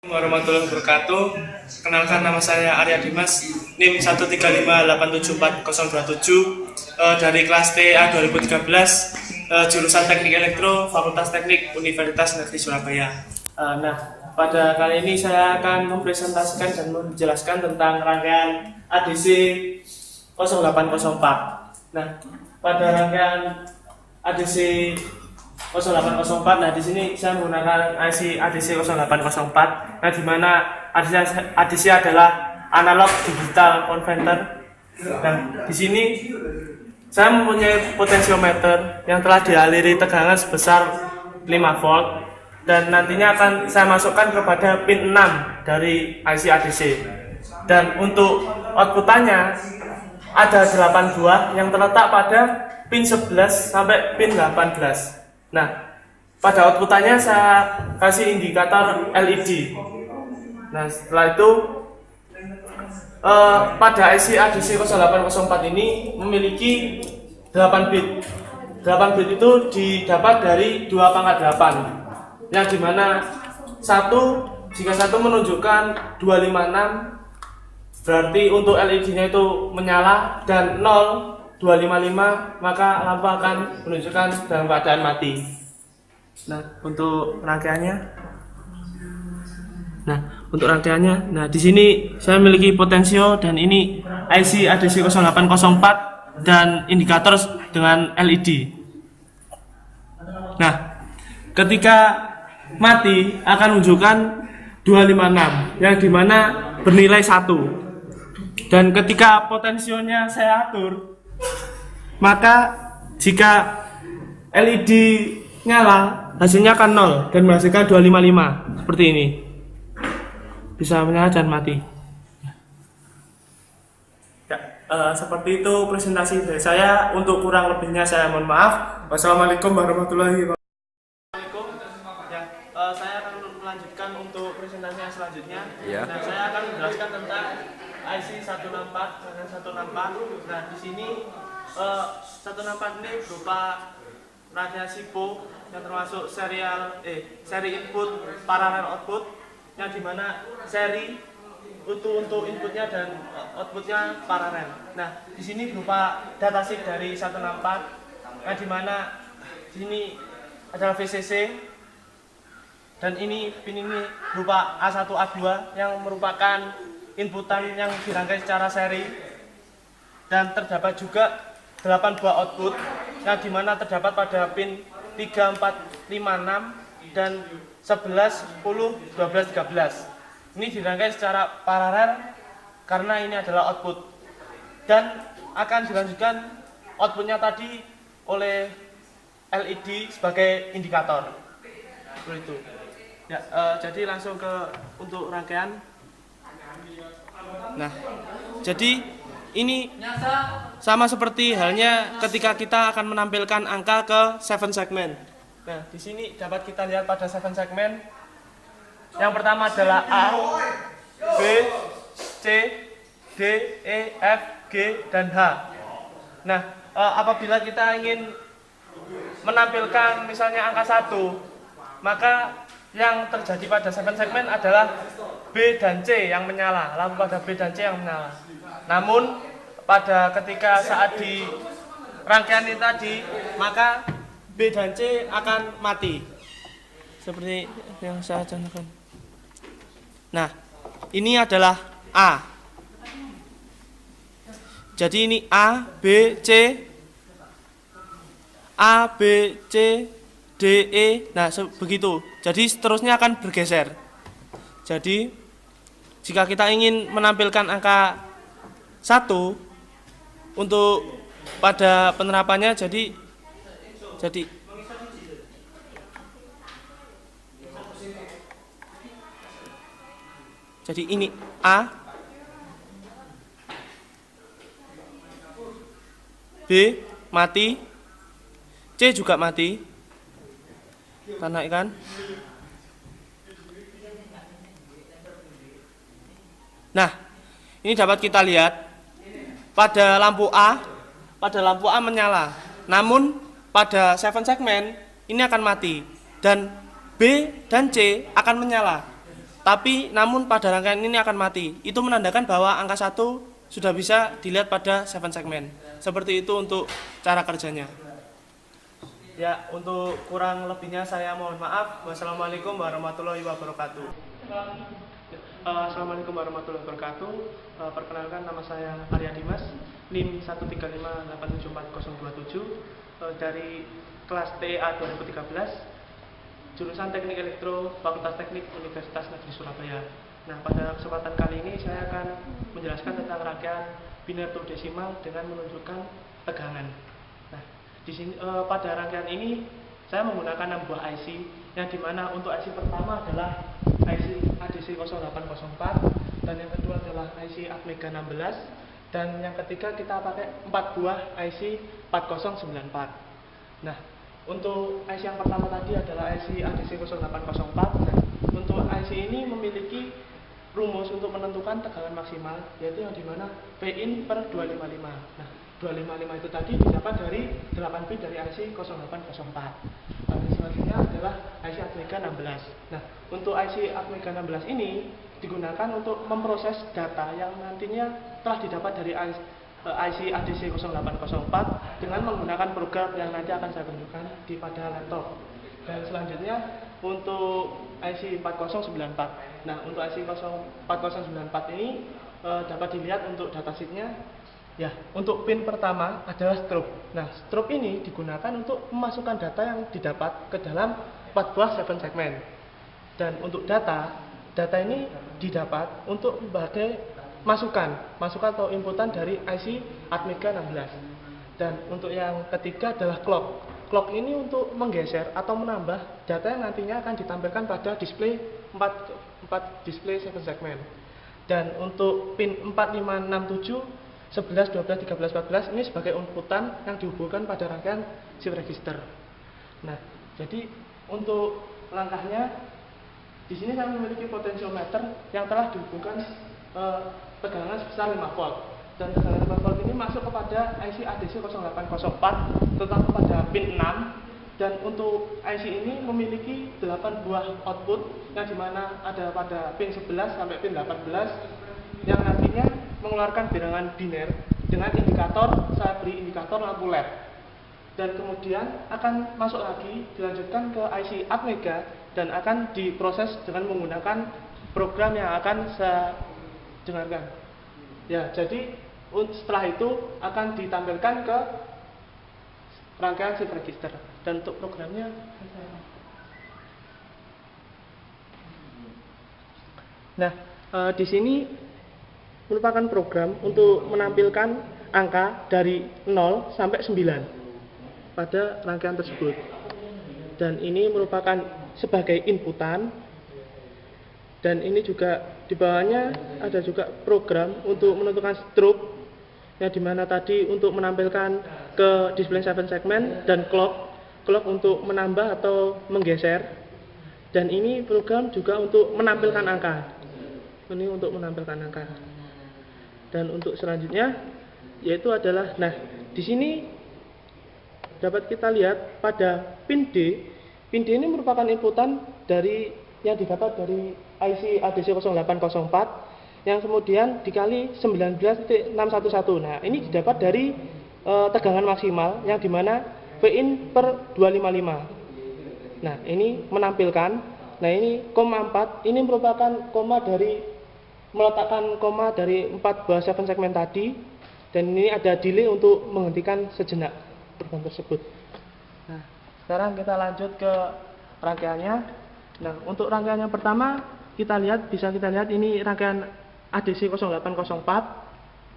Warahmatullahi wabarakatuh. Kenalkan, nama saya Arya Dimas, NIM 135874027, dari kelas TA 2013, jurusan Teknik Elektro, Fakultas Teknik Universitas Negeri Surabaya. Nah, pada kali ini saya akan mempresentasikan dan menjelaskan tentang rangkaian ADC 0804. Nah, pada rangkaian ADC 0804. Nah, di sini saya menggunakan IC ADC 0804. Nah, di mana ADC adalah analog digital converter. Nah, di sini saya mempunyai potensiometer yang telah dialiri tegangan sebesar 5 volt dan nantinya akan saya masukkan kepada pin 6 dari IC ADC. Dan untuk outputannya ada 8 buah yang terletak pada pin 11 sampai pin 18. Nah, pada outputannya saya kasih indikator LED. Nah, setelah itu pada IC ADC 0804 ini memiliki 8 bit. 8 bit itu didapat dari 2 pangkat 8, yang dimana jika satu menunjukkan 256, berarti untuk LED-nya itu menyala, dan 255 maka lampu akan menunjukkan dalam keadaan mati. Nah, untuk rangkaiannya, nah di sini saya memiliki potensio dan ini IC ADC 0804 dan indikator dengan LED. Nah, ketika mati akan menunjukkan 256 yang dimana bernilai 1. Dan ketika potensionya saya atur, maka jika LED nyala, hasilnya akan 0 dan menghasilkan 255 seperti ini. Bisa menyala dan mati. Ya, seperti itu presentasi dari saya. Untuk kurang lebihnya saya mohon maaf. Wassalamualaikum warahmatullahi wabarakatuh. Saya akan melanjutkan untuk presentasi yang selanjutnya. Ya. Nah, saya akan menjelaskan tentang IC 164 dan 164. Nah, di sini 164 ini berupa radiasi PO yang termasuk seri input paralel output, yang dimana seri untuk inputnya dan outputnya paralel. Nah, di sini berupa datasheet dari 164, yang dimana di sini adalah VCC, dan ini pin ini berupa A1 A2 yang merupakan inputan yang dirangkai secara seri, dan terdapat juga 8 buah output yang dimana terdapat pada pin 3, 4, 5, 6 dan 11, 10, 12, 13. Ini dirangkai secara paralel karena ini adalah output, dan akan dilanjutkan outputnya tadi oleh LED sebagai indikator. Seperti itu. Ya, jadi langsung untuk rangkaian. Nah, jadi ini sama seperti halnya ketika kita akan menampilkan angka ke 7 segmen. Nah, di sini dapat kita lihat pada 7 segmen. Yang pertama adalah A, B, C, D, E, F, G, dan H. Nah, apabila kita ingin menampilkan misalnya angka 1, maka yang terjadi pada 7 segmen adalah B dan C yang menyala, lampu pada B dan C yang menyala. Namun pada ketika saat di rangkaian ini tadi, maka B dan C akan mati seperti yang saya contohkan. Nah, ini adalah A. Jadi ini A, B, C, A, B, C, D, E. Nah, begitu. Jadi seterusnya akan bergeser. Jadi jika kita ingin menampilkan angka 1 untuk pada penerapannya, jadi ini A, B mati, C juga mati. Kita naikkan. Nah, ini dapat kita lihat pada lampu A menyala. Namun pada 7 segmen ini akan mati, dan B dan C akan menyala. tapi namun pada rangkaian ini akan mati. Itu menandakan bahwa angka 1 sudah bisa dilihat pada 7 segmen. Seperti itu untuk cara kerjanya. Ya, untuk kurang lebihnya saya mohon maaf. Wassalamualaikum warahmatullahi wabarakatuh. Assalamualaikum warahmatullahi wabarakatuh. Perkenalkan, nama saya Arya Dimas, NIM 135874027, dari kelas TA 2013, jurusan Teknik Elektro, Fakultas Teknik Universitas Negeri Surabaya. Nah, pada kesempatan kali ini saya akan menjelaskan tentang rangkaian biner desimal dengan menunjukkan tegangan. Nah, di sini pada rangkaian ini saya menggunakan 6 buah IC, yang dimana untuk IC pertama adalah IC ADC 0804, dan yang kedua adalah IC Atmega 16, dan yang ketiga kita pakai 4 buah IC 4094. Nah, untuk IC yang pertama tadi adalah IC ADC 0804. Nah, untuk IC ini memiliki rumus untuk menentukan tegangan maksimal, yaitu yang dimana Pin per 255. Nah, 255 itu tadi didapat dari 8 bit dari IC 0804. Dan selanjutnya adalah IC Atmega 16. Nah, untuk IC Atmega 16 ini digunakan untuk memproses data yang nantinya telah didapat dari IC ADC 0804 dengan menggunakan program yang nanti akan saya tunjukkan di pada laptop. Dan selanjutnya untuk IC 4094. Nah, untuk IC 4094 ini dapat dilihat untuk datasheetnya. Ya, untuk pin pertama adalah strobe. Nah, strobe ini digunakan untuk memasukkan data yang didapat ke dalam 4 buah 7 segmen. Dan untuk data ini didapat untuk sebagai masukan atau inputan dari IC Atmega 16. Dan untuk yang ketiga adalah clock. Clock ini untuk menggeser atau menambah data yang nantinya akan ditampilkan pada display 4 display 7 segmen. Dan untuk pin 4567, 11, 12, 13, 14 ini sebagai inputan yang dihubungkan pada rangkaian shift register. Nah, jadi untuk langkahnya di sini saya memiliki potensiometer yang telah dihubungkan tegangan sebesar 5 volt. Dan tegangan 5 volt ini masuk kepada IC ADC 0804, terutama pada pin 6. Dan untuk IC ini memiliki 8 buah output, yang dimana ada pada pin 11 sampai pin 18, yang nantinya mengeluarkan bilangan biner dengan indikator, saya beri indikator lampu LED. Dan kemudian akan masuk lagi, dilanjutkan ke IC Atmega dan akan diproses dengan menggunakan program yang akan saya dengarkan. Ya, jadi setelah itu akan ditampilkan ke rangkaian shift register. Dan untuk programnya, nah, di sini merupakan program untuk menampilkan angka dari 0 sampai 9 pada rangkaian tersebut. Dan ini merupakan sebagai inputan. Dan ini juga di bawahnya ada juga program untuk menentukan strobe, yang dimana tadi untuk menampilkan ke display 7 segmen, dan clock untuk menambah atau menggeser. Dan ini program juga untuk menampilkan angka. Ini untuk menampilkan angka. Dan untuk selanjutnya yaitu adalah, nah, di sini dapat kita lihat pada pin D. Pin D ini merupakan inputan dari yang didapat dari IC ADC 0804 yang kemudian dikali 19.611. Nah, ini didapat dari tegangan maksimal yang dimana Pin per 255. Nah, ini menampilkan. Nah, ini koma 4 ini merupakan meletakkan koma dari 4 buah 7 segmen tadi, dan ini ada delay untuk menghentikan sejenak program tersebut. Nah, sekarang kita lanjut ke rangkaiannya. Nah, untuk rangkaian yang pertama bisa kita lihat ini rangkaian ADC 0804.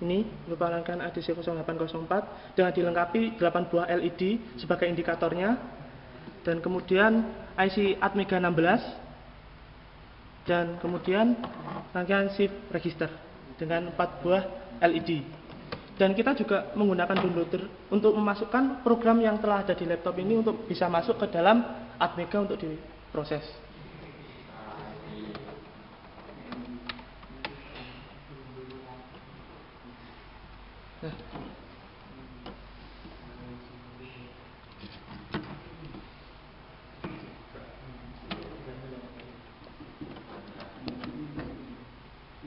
Ini merupakan rangkaian ADC 0804 dengan dilengkapi 8 buah LED sebagai indikatornya, dan kemudian IC Atmega 16, dan kemudian rangkaian shift register dengan 4 buah LED. Dan kita juga menggunakan downloader untuk memasukkan program yang telah ada di laptop ini untuk bisa masuk ke dalam Atmega untuk diproses. Nah,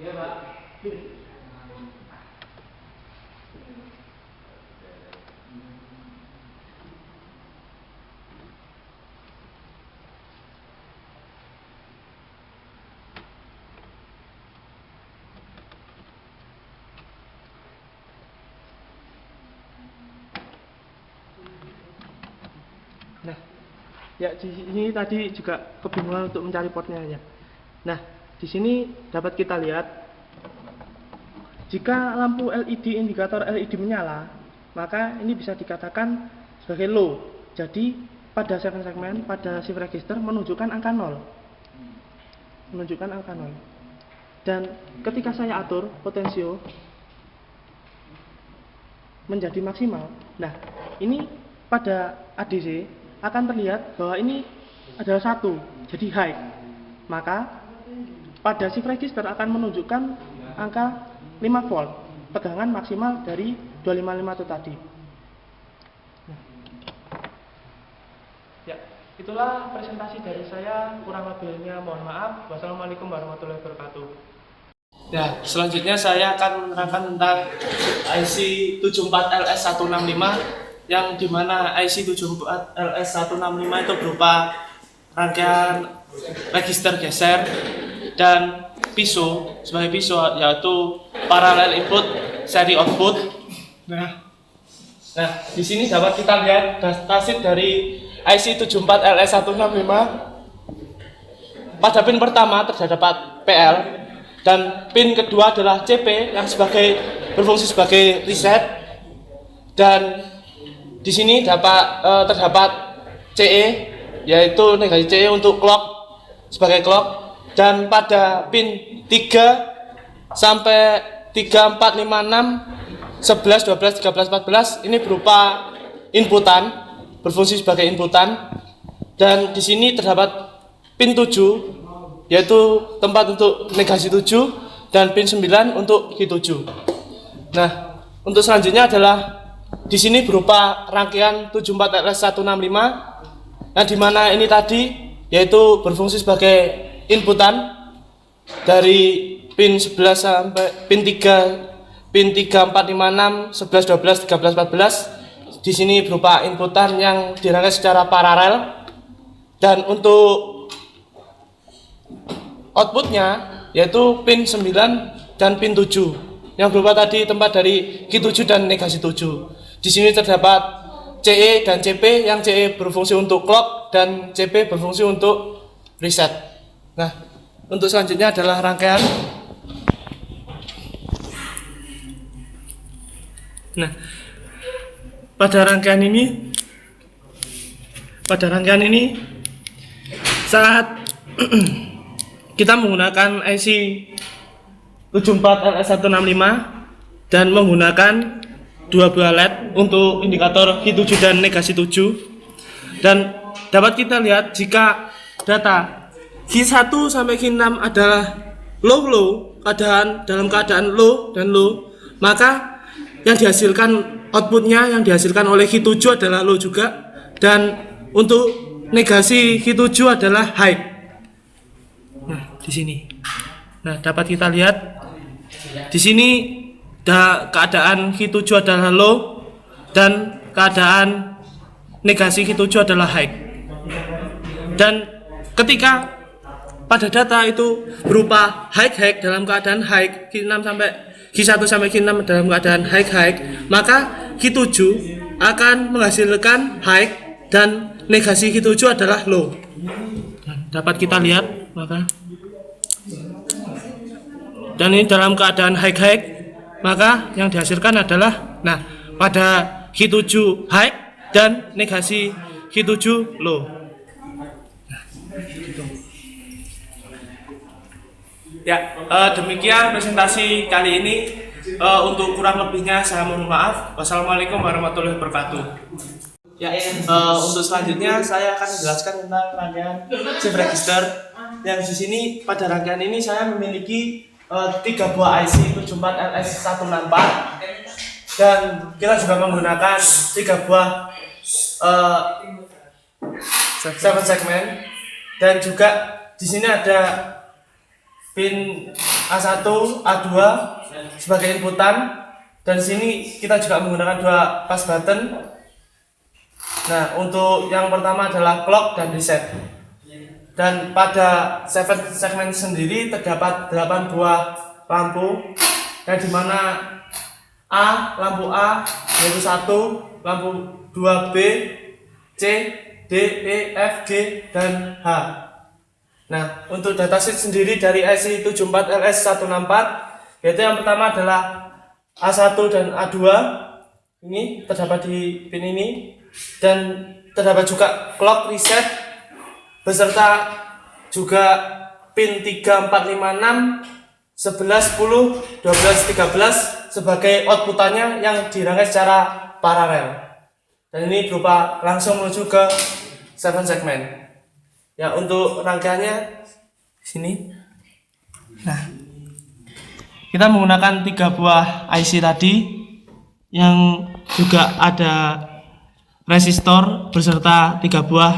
Ya, Pak. Nah, ya di sini tadi juga kebingungan untuk mencari portnya ya. Nah, di sini dapat kita lihat jika lampu LED indikator LED menyala, maka ini bisa dikatakan sebagai low. Jadi pada segmen pada shift register menunjukkan angka 0. Menunjukkan angka 0. Dan ketika saya atur potensio menjadi maksimal. Nah, ini pada ADC akan terlihat bahwa ini adalah 1, jadi high. Maka pada shift register akan menunjukkan angka 5 volt, tegangan maksimal dari 255 itu tadi. Nah, ya, itulah presentasi dari saya, kurang lebihnya mohon maaf. Wassalamualaikum warahmatullahi wabarakatuh. Ya, selanjutnya saya akan menerangkan tentang IC 74LS165 yang dimana IC 74LS165 itu berupa rangkaian register geser dan PISO sebagai PISO, yaitu parallel input seri output. Nah, di sini dapat kita lihat datasheet dari IC 74LS165. Pada pin pertama terdapat PL dan pin kedua adalah CP yang berfungsi sebagai reset, dan di sini terdapat CE, yaitu negasi CE untuk clock sebagai clock, dan pada pin 3 sampai 3, 4, 5, 6, 11, 12, 13, 14 ini berupa inputan, berfungsi sebagai inputan, dan di sini terdapat pin 7 yaitu tempat untuk negasi 7 dan pin 9 untuk Q7. Nah, untuk selanjutnya adalah di sini berupa rangkaian 74LS165 yang dimana ini tadi yaitu berfungsi sebagai inputan dari pin 11 sampai pin 3, 4, 5, 6, 11, 12, 13, 14. Di sini berupa inputan yang dirangkai secara paralel, dan untuk outputnya yaitu pin 9 dan pin 7 yang berupa tadi tempat dari Q7 dan negasi 7. Di sini terdapat CE dan CP, yang CE berfungsi untuk clock dan CP berfungsi untuk reset. Nah, untuk selanjutnya adalah rangkaian. Nah, pada rangkaian ini saat kita menggunakan IC 74LS165 dan menggunakan dua buah LED untuk indikator Q7 dan negasi 7, dan dapat kita lihat jika data Q1 sampai Q6 adalah low dalam keadaan low dan low, maka yang dihasilkan outputnya yang dihasilkan oleh Q7 adalah low juga, dan untuk negasi Q7 adalah high. Nah, di sini. Nah, dapat kita lihat di sini keadaan Q7 adalah low dan keadaan negasi Q7 adalah high. Dan ketika pada data itu berupa high dalam keadaan high, Q1 sampai Q6 dalam keadaan high, maka Q7 akan menghasilkan high dan negasi Q7 adalah low. Dapat kita lihat, dan ini dalam keadaan high, maka yang dihasilkan adalah pada Q7 high dan negasi Q7 low. Ya, demikian presentasi kali ini. Untuk kurang lebihnya saya mohon maaf. Wassalamualaikum warahmatullahi wabarakatuh. Ya, untuk selanjutnya saya akan menjelaskan tentang rangkaian shift register. Yang di sini pada rangkaian ini saya memiliki 3 buah IC 74LS164, dan kita juga menggunakan 3 buah 7 segmen, dan juga di sini ada pin A1, A2 sebagai inputan, dan sini kita juga menggunakan 2 pas button. Nah, untuk yang pertama adalah clock dan reset. Dan pada 7 segmen sendiri terdapat 8 buah lampu, yang dimana lampu A yaitu 1, lampu 2B, C, D, E, F, G, dan H. Nah, untuk datasheet sendiri dari IC 74LS164, yaitu yang pertama adalah A1 dan A2, ini terdapat di pin ini, dan terdapat juga clock reset beserta juga pin 3, 4, 5, 6, 11, 10, 12, 13 sebagai outputannya yang dirangkai secara paralel. Dan ini berupa langsung menuju ke 7 segmen. Ya, untuk rangkaiannya sini. Nah, kita menggunakan 3 buah IC tadi yang juga ada resistor beserta 3 buah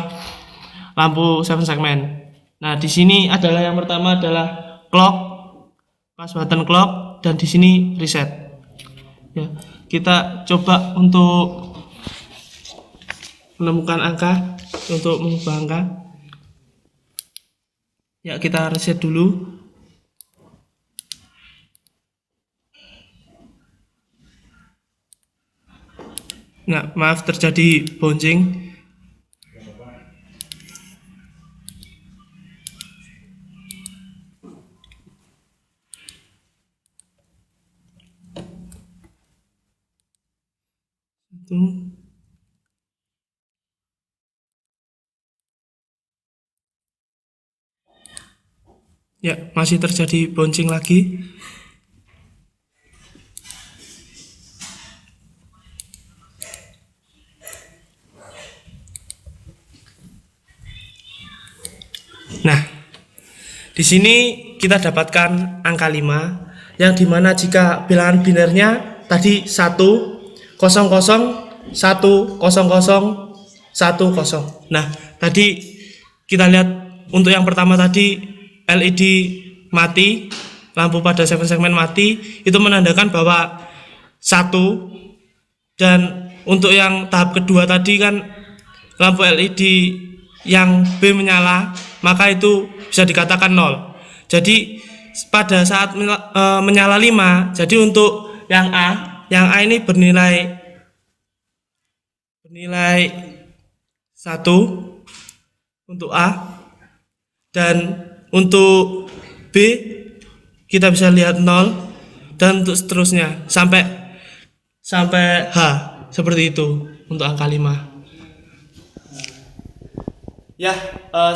lampu 7 segmen. Nah, di sini adalah yang pertama adalah clock, pas button clock, dan di sini reset. Ya, kita coba untuk menemukan angka, untuk mengubah angka. Ya, kita reset dulu. Nah, maaf terjadi bouncing. Ya, masih terjadi bouncing lagi. Nah, di sini kita dapatkan angka 5, yang dimana jika bilangan binernya tadi 1, 00, 1, 00, 10. Nah, tadi kita lihat untuk yang pertama tadi LED mati, lampu pada 7 segmen mati, itu menandakan bahwa 1. Dan untuk yang tahap kedua tadi kan lampu LED yang B menyala, maka itu bisa dikatakan 0. Jadi pada saat menyala 5, jadi untuk yang A ini bernilai 1 untuk A, dan untuk B kita bisa lihat 0, dan untuk seterusnya sampai H, seperti itu untuk angka 5. Ya,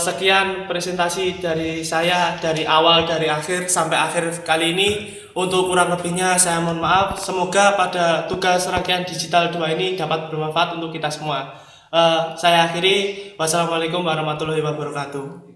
sekian presentasi dari saya dari awal, dari akhir sampai akhir kali ini. Untuk kurang lebihnya saya mohon maaf. Semoga pada tugas rangkaian digital 2 ini dapat bermanfaat untuk kita semua. Saya akhiri. Wassalamualaikum warahmatullahi wabarakatuh.